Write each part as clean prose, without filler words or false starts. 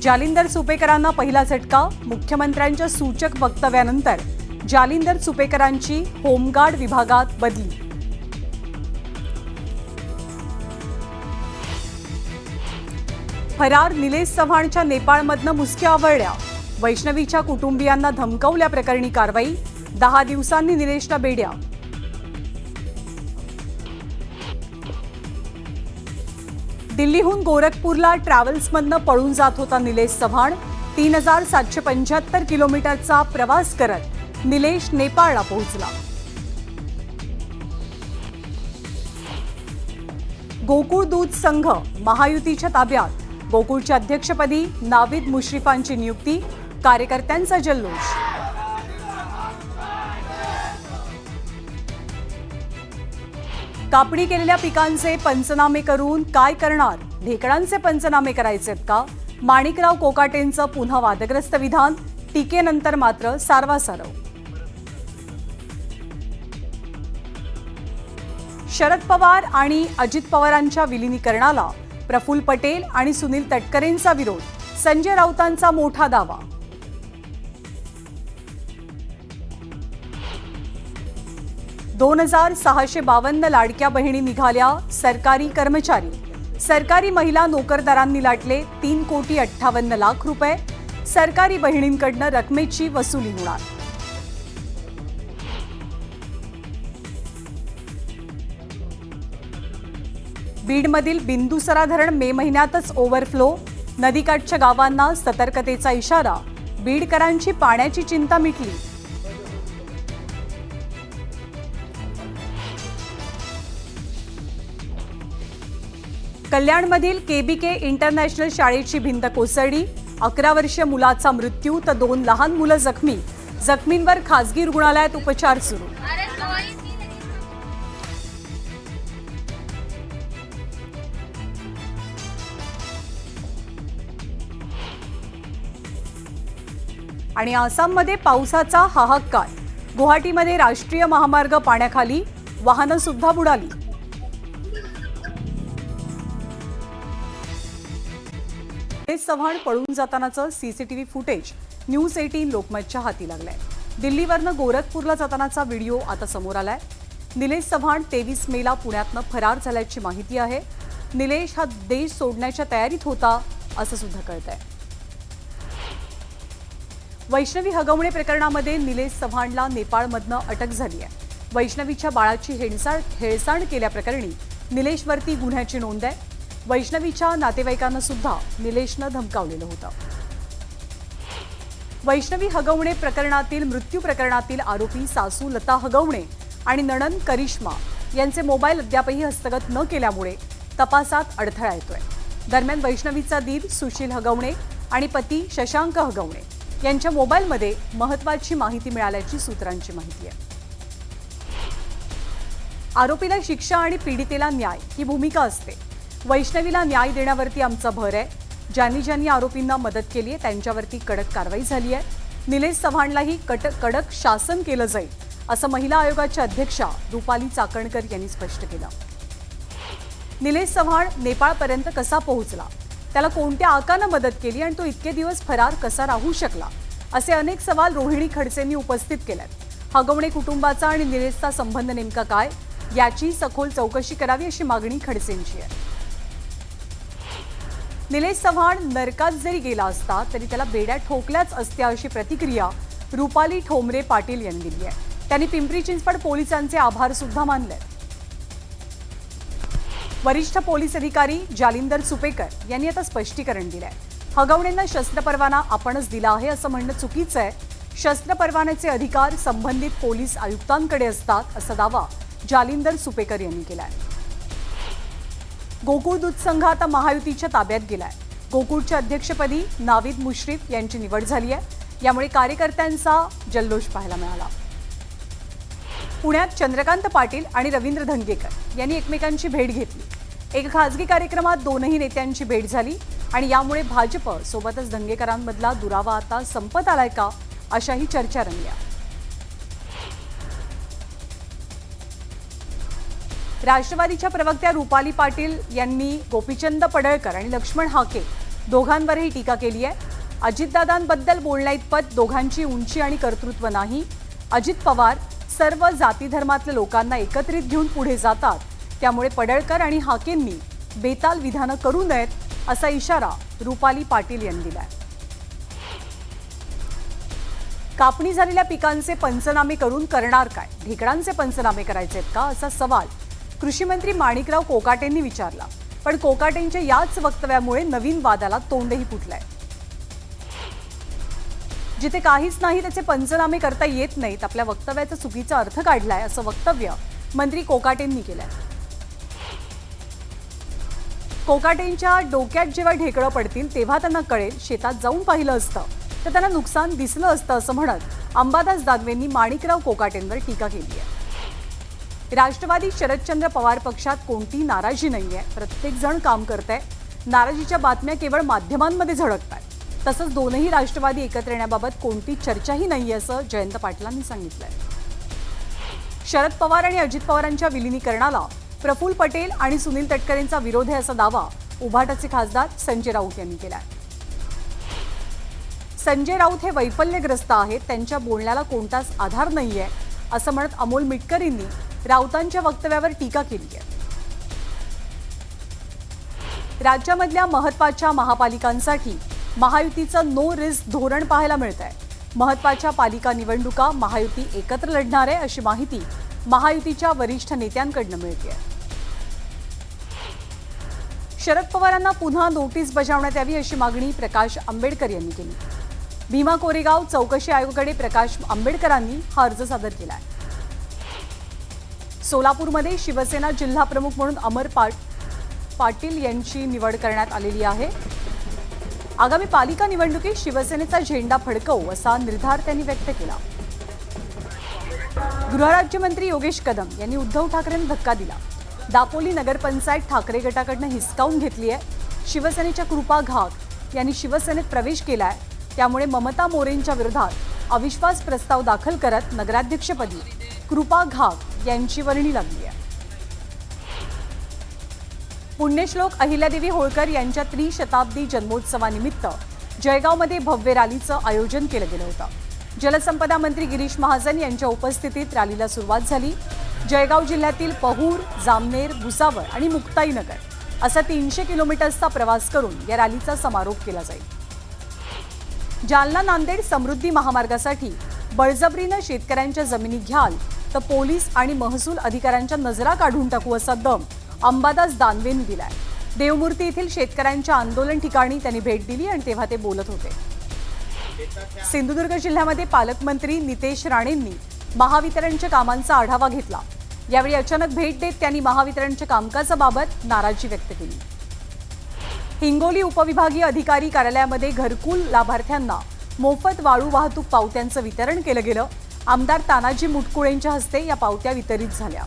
जालिंदर सुपेकरांना पहिला झटका। मुख्यमंत्र्यांच्या सूचक वक्तव्यानंतर जालिंदर सुपेकरांची होमगार्ड विभागात बदली। फरार निलेश चव्हाणच्या नेपाळमधनं मुसक्या आवळल्या। वैष्णवीच्या कुटुंबियांना धमकावल्याप्रकरणी कारवाई। 10 दिवसांनी निलेशला बेड्या। दिल्लीहून गोरखपूरला ट्रॅव्हल्समधनं पळून जात होता निलेश चव्हाण। 3775 किलोमीटरचा प्रवास करत निलेश नेपाळला पोहोचला। गोकुळ दूध संघ महायुतीच्या ताब्यात। गोकुळच्या अध्यक्षपदी नावीद मुश्रीफांची नियुक्ती। कार्यकर्त्यांचा जल्लोष। कापणी केलेल्या पिकांचे पंचनामे करून काय करणार? ढेकळांचे पंचनामे करायचेत का? माणिकराव कोकाटेंचं पुन्हा वादग्रस्त विधान। टीकेनंतर मात्र सारवासारव। शरद पवार आणि अजित पवारांच्या विलिनीकरणाला प्रफुल्ल पटेल आणि सुनील तटकरेंचा विरोध। संजय राऊतांचा मोठा दावा। दोन 2652 लाडक्या बहिणी निघाल्या सरकारी कर्मचारी। सरकारी महिला नोकरदारांनी लाटले 3,58,00,000 रुपये। सरकारी बहिणींकडनं रकमेची वसुली होणार। बीडमधील बिंदुसरा धरण मे महिन्यातच ओव्हरफ्लो। नदीकाठच्या गावांना सतर्कतेचा इशारा। बीडकरांची पाण्याची चिंता मिटली। कल्याणमधील केबीके इंटरनॅशनल शाळेची भिंत कोसळली। 11 वर्षीय मुलाचा मृत्यू तर 2 लहान मुलं जखमी। जखमींवर खासगी रुग्णालयात उपचार सुरू। आणि आसाममध्ये पावसाचा हाहाकार। गुवाहाटीमध्ये राष्ट्रीय महामार्ग पाण्याखाली। वाहनं सुद्धा बुडाली। निलेश चव्हाण पळून जातानाचं सीसीटीव्ही फुटेज न्यूज 18 लोकमतच्या हाती लागलंय। दिल्लीवरनं गोरखपूरला जातानाचा व्हिडिओ आता समोर आलाय। निलेश चव्हाण 23 मेला पुण्यातनं फरार झाल्याची माहिती आहे। निलेश हा देश सोडण्याच्या तयारीत होता असं सुद्धा कळतंय। वैष्णवी हगवणे प्रकरणामध्ये निलेश चव्हाणला नेपाळमधनं अटक झाली आहे। वैष्णवीच्या बाळाची हेळसांड केल्याप्रकरणी निलेशवरती गुन्ह्याची नोंद आहे। वैष्णवीच्या नातेवाईकांना सुद्धा निलेशनं धमकावलेलं होतं। वैष्णवी हगवणे प्रकरणातील मृत्यू प्रकरणातील आरोपी सासू लता हगवणे आणि नणंद करिश्मा यांचे मोबाईल अद्यापही हस्तगत न केल्यामुळे तपासात अडथळा येतोय। दरम्यान वैष्णवीचा दीर सुशील हगवणे आणि पती शशांक हगवणे यांच्या मोबाईलमध्ये महत्त्वाची माहिती मिळाल्याची सूत्रांची माहिती आहे। आरोपीला शिक्षा आणि पीडितेला न्याय ही भूमिका असते। वैष्णवीला न्याय देण्यावरती आमचा भर आहे। ज्यांनी आरोपींना मदत केली आहे त्यांच्यावरती कडक कारवाई झाली आहे। निलेश चव्हाणलाही कडक शासन केलं जाईल असं महिला आयोगाच्या अध्यक्षा रुपाली चाकणकर यांनी स्पष्ट केलं। निलेश चव्हाण नेपाळपर्यंत कसा पोहोचला? त्याला कोणत्या आकानं मदत केली आणि तो इतके दिवस फरार कसा राहू शकला? असे अनेक सवाल रोहिणी खडसेंनी उपस्थित केलेत। हगवणे कुटुंबाचा आणि निलेशचा संबंध नेमका काय याची सखोल चौकशी करावी अशी मागणी खडसेंची आहे। निलेश चव्हाण नरकात जरी गेला असता तरी त्याला बेड्या ठोकल्याच असत्या अशी प्रतिक्रिया रुपाली ठोंबरे पाटील यांनी दिली आहे। त्यांनी पिंपरी चिंचवड पोलिसांचे आभार सुद्धा मानले। वरिष्ठ पोलीस अधिकारी जालिंदर सुपेकर यांनी आता स्पष्टीकरण दिलंय। हगवणेंना शस्त्र परवाना आपणच दिला आहे असं म्हणणं चुकीचं आहे। शस्त्र परवान्याचे अधिकार संबंधित पोलीस आयुक्तांकडे असतात असा दावा जालिंदर सुपेकर यांनी केलाय। गोकुळ दूध संघ आता महायुतीच्या ताब्यात गेलाय। गोकुळच्या अध्यक्षपदी नावीद मुश्रीफ यांची निवड झाली आहे। यामुळे कार्यकर्त्यांचा जल्लोष पाहायला मिळाला। पुण्यात चंद्रकांत पाटील आणि रवींद्र धंगेकर यांनी एकमेकांची भेट घेतली। एका खासगी कार्यक्रमात दोनही नेत्यांची भेट झाली आणि यामुळे भाजप सोबतच धंगेकरांमधला दुरावा आता संपत आलाय का अशाही चर्चा रंगल्या। राष्ट्रवादीच्या प्रवक्त्या रुपाली पाटील यांनी गोपीचंद पडळकर आणि लक्ष्मण हाके दोघांवरही टीका केली आहे। अजितदादांबद्दल बोलण्याइतपत दोघांची उंची आणि कर्तृत्व नाही। अजित पवार सर्व जाती धर्मातल्या लोकांना एकत्रित घेऊन पुढे जातात, त्यामुळे पडळकर आणि हाकेंनी बेताल विधानं करू नयेत असा इशारा रुपाली पाटील यांनी दिलाय। कापणी झालेल्या पिकांचे पंचनामे करून करणार काय? ढेकळांचे पंचनामे करायचेत का असा सवाल कृषी मंत्री माणिकराव कोकाटेंनी विचारला, पण कोकाटेंच्या याच वक्तव्यामुळे नवीन वादाला तोंडही फुटलंय। जिथे काहीच नाही त्याचे पंचनामे करता येत नाहीत, आपल्या वक्तव्याचा चुकीचा अर्थ काढलाय असं वक्तव्य मंत्री कोकाटेंनी केलंय। कोकाटेंच्या डोक्यात जेव्हा ढेकळं पडतील तेव्हा त्यांना कळेल, शेतात जाऊन पाहिलं असतं तर त्यांना नुकसान दिसलं असतं असं म्हणत अंबादास दानवेंनी माणिकराव कोकाटेंवर टीका केली आहे। राष्ट्रवादी शरदचंद्र पवार पक्षात कोणती नाराजी नाहीये, प्रत्येक जण काम करतंय। नाराजीच्या बातम्या केवळ माध्यमांमध्ये झळकतात। तसंच दोनही राष्ट्रवादी एकत्र येण्याबाबत कोणती चर्चाही नाहीये असं जयंत पाटलांनी सांगितलंय। शरद पवार आणि अजित पवारांच्या विलिनीकरणाला प्रफुल्ल पटेल आणि सुनील तटकरेंचा विरोध आहे असा दावा उभाटाचे खासदार संजय राऊत यांनी केलाय। संजय राऊत हे वैफल्यग्रस्त आहेत, त्यांच्या बोलण्याला कोणताच आधार नाहीये असं म्हणत अमोल मिटकर यांनी राऊतांच्या वक्तव्यावर टीका केली आहे। राज्यामधल्या महत्त्वाच्या महापालिकांसाठी महायुतीचं नो रिस्क धोरण पाहायला मिळतंय। महत्त्वाच्या पालिका निवडणुका महायुती एकत्र लढणार आहे अशी माहिती महायुतीच्या वरिष्ठ नेत्यांकडून मिळते। शरद पवारांना पुन्हा नोटीस बजावण्यात यावी अशी मागणी प्रकाश आंबेडकर यांनी केली। भीमा कोरेगाव चौकशी आयोगाकडे प्रकाश आंबेडकरांनी हा अर्ज सादर केला आहे। सोलापूरमध्ये शिवसेना जिल्हा प्रमुख म्हणून अमर पाटील यांची निवड करण्यात आलेली आहे। आगामी पालिका निवडणुकीत शिवसेनेचा झेंडा फडकवू असा निर्धार त्यांनी व्यक्त केला। गृहराज्यमंत्री योगेश कदम यांनी उद्धव ठाकरेंना धक्का दिला। दापोली नगरपंचायत ठाकरे गटाकडून हिसकावून घेतली आहे। शिवसेनेच्या कृपा घाग यांनी शिवसेनेत प्रवेश केलाय, त्यामुळे ममता मोरेंच्या विरोधात अविश्वास प्रस्ताव दाखल करत नगराध्यक्षपदी कृपा घाग यांची वर्णी लागली आहे। पुण्यश्लोक अहिल्यादेवी होळकर यांच्या त्रिशताब्दी जन्मोत्सवानिमित्त जळगावमध्ये भव्य रॅलीचं आयोजन केलं गेलं होतं। जलसंपदा मंत्री गिरीश महाजन यांच्या उपस्थितीत रॅलीला सुरुवात झाली। जळगाव जिल्ह्यातील पहूर, जामनेर, भुसावळ आणि मुक्ताईनगर असा 300 किलोमीटर्सचा प्रवास करून या रॅलीचा समारोप केला जाईल। जालना नांदेड समृद्धी महामार्गासाठी बळजबरीनं शेतकऱ्यांच्या जमिनी घ्याल तर पोलीस आणि महसूल अधिकाऱ्यांच्या नजरा काढून टाकू असा दम अंबादास दानवेंनी दिलाय। देवमूर्ती येथील शेतकऱ्यांच्या आंदोलन ठिकाणी त्यांनी भेट दिली आणि तेव्हा ते बोलत होते। सिंधुदुर्ग जिल्ह्यामध्ये पालकमंत्री नितेश राणेंनी महावितरणच्या कामांचा आढावा घेतला। यावेळी अचानक भेट देत त्यांनी महावितरणच्या कामकाजाबाबत नाराजी व्यक्त केली। हिंगोली उपविभागीय अधिकारी कार्यालयामध्ये घरकुल लाभार्थ्यांना मोफत वाळू वाहतूक पावत्यांचं वितरण केलं गेलं। आमदार तानाजी मुटकुळेंच्या हस्ते या पावत्या वितरित झाल्या।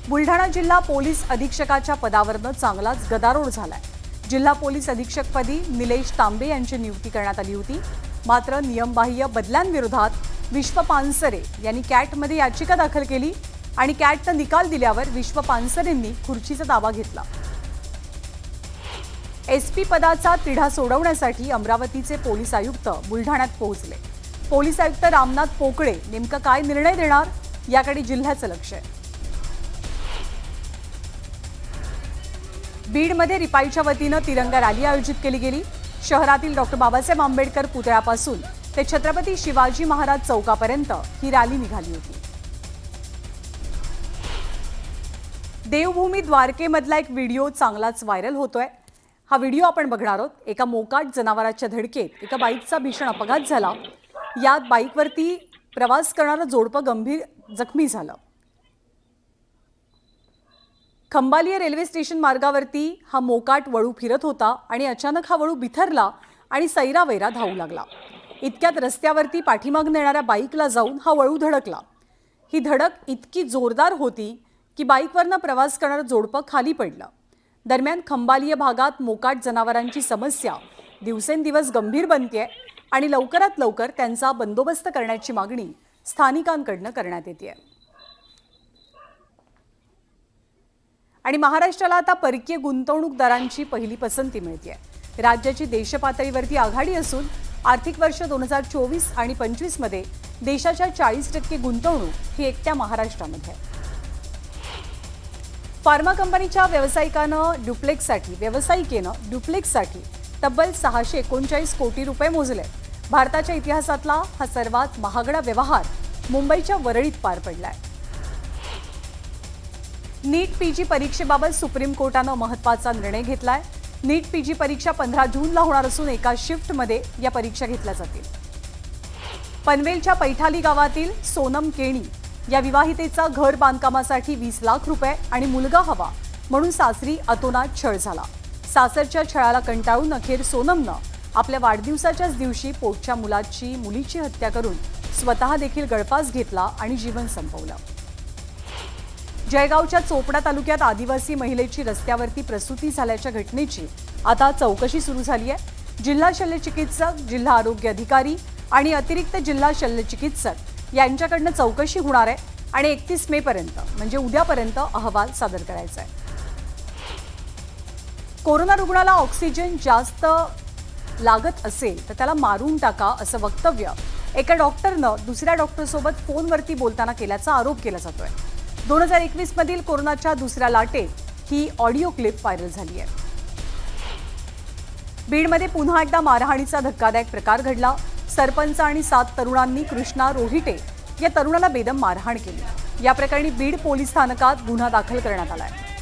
बुलढाणा जिल्हा पोलीस अधीक्षकाच्या पदावरनं चांगलाच गदारोळ झालाय। जिल्हा पोलीस अधीक्षकपदी निलेश तांबे यांची नियुक्ती करण्यात आली होती, मात्र नियमबाह्य बदल्यांविरोधात विश्व पानसरे यांनी कॅटमध्ये याचिका दाखल केली आणि कॅटचा निकाल दिल्यावर विश्व पानसरेंनी खुर्चीचा ताबा घेतला। एसपी पदाचा तिढा सोडवण्यासाठी अमरावतीचे पोलीस आयुक्त बुलढाण्यात पोहोचले। पोलीस आयुक्त रामनाथ पोकळे नेमका काय निर्णय देणार याकडे जिल्ह्याचं लक्ष आहे। बीडमध्ये रिपाईच्या वतीनं तिरंगा रॅली आयोजित केली गेली। शहरातील डॉक्टर बाबासाहेब आंबेडकर पुतळ्यापासून ते छत्रपती शिवाजी महाराज चौकापर्यंत ही रॅली निघाली होती। देवभूमी द्वारकेमधला एक व्हिडिओ चांगलाच व्हायरल होतोय। हा व्हिडिओ आपण बघणार आहोत। एका मोकाट जनावराच्या धडकेत एका बाईकचा भीषण अपघात झाला। यात बाईकवरती प्रवास करणारं जोडपं गंभीर जखमी झालं। खंबालिया रेल्वे स्टेशन मार्गावरती हा मोकाट वळू फिरत होता आणि अचानक हा वळू बिथरला आणि सैरावैरा धावू लागला। इतक्यात रस्त्यावरती पाठीमागून येणाऱ्या बाईकला जाऊन हा वळू धडकला। ही धडक इतकी जोरदार होती की बाईकवरनं प्रवास करणारं जोडपं खाली पडलं। दरम्यान खंबालिया भागात मोकाट जनावरांची समस्या दिवसेंदिवस गंभीर बनतेय आणि लवकरात लवकर त्यांचा बंदोबस्त करण्याची मागणी स्थानिकांकडून करण्यात येते। आणि महाराष्ट्राला आता परकीय गुंतवणूकदारांची पहिली पसंती मिळते। राज्याची देशपातळीवरती आघाडी असून आर्थिक वर्ष 2024 आणि 25 मध्ये देशाच्या 40% गुंतवणूक ही एकट्या महाराष्ट्रामध्ये आहे. फार्मा कंपनीच्या व्यावसायिकेनं ड्युप्लेक्ससाठी तब्बल 639 कोटी रुपये मोजले. भारताच्या इतिहासातला हा सर्वात महागडा व्यवहार मुंबईच्या वरळीत पार पडलाय. नीट पीजी परीक्षेबाबत सुप्रीम कोर्टानं महत्त्वाचा निर्णय घेतलाय. नीट पीजी परीक्षा 15 जूनला होणार असून एका शिफ्टमध्ये या परीक्षा घेतल्या जातील. पनवेलच्या पैठाली गावातील सोनम केणी या विवाहितेचा घर बांधकामासाठी 20 लाख रुपये आणि मुलगा हवा म्हणून सासरी अतोनात छळ झाला. सासरच्या छळाला कंटाळून अखेर सोनमनं आपल्या वाढदिवसाच्याच दिवशी पोटच्या मुलीची हत्या करून स्वतः देखील गळफास घेतला आणि जीवन संपवलं. जळगावच्या चोपडा तालुक्यात आदिवासी महिलेची रस्त्यावरती प्रसूती झाल्याच्या घटनेची आता चौकशी सुरू झाली आहे. जिल्हा शल्यचिकित्सक, जिल्हा आरोग्य अधिकारी आणि अतिरिक्त जिल्हा शल्यचिकित्सक यांच्याकडनं चौकशी होणार आहे आणि 31 मे पर्यंत म्हणजे उद्यापर्यंत अहवाल सादर करायचा आहे. कोरोना रुग्णाला ऑक्सिजन जास्त लागत असेल तर त्याला मारून टाका असं वक्तव्य एका डॉक्टरनं दुसऱ्या डॉक्टरसोबत फोनवरती बोलताना केल्याचा आरोप केला जातोय. 2021 मधील कोरोनाच्या दुसऱ्या लाटेत ही ऑडिओ क्लिप व्हायरल झाली आहे. बीडमध्ये पुन्हा एकदा मारहाणीचा धक्कादायक प्रकार घडला. सरपंच आणि 7 तरुणांनी कृष्णा रोहिटे या तरुणाला बेदम मारहाण केली. या प्रकरणी बीड पोलीस स्थानकात गुन्हा दाखल करण्यात आला आहे.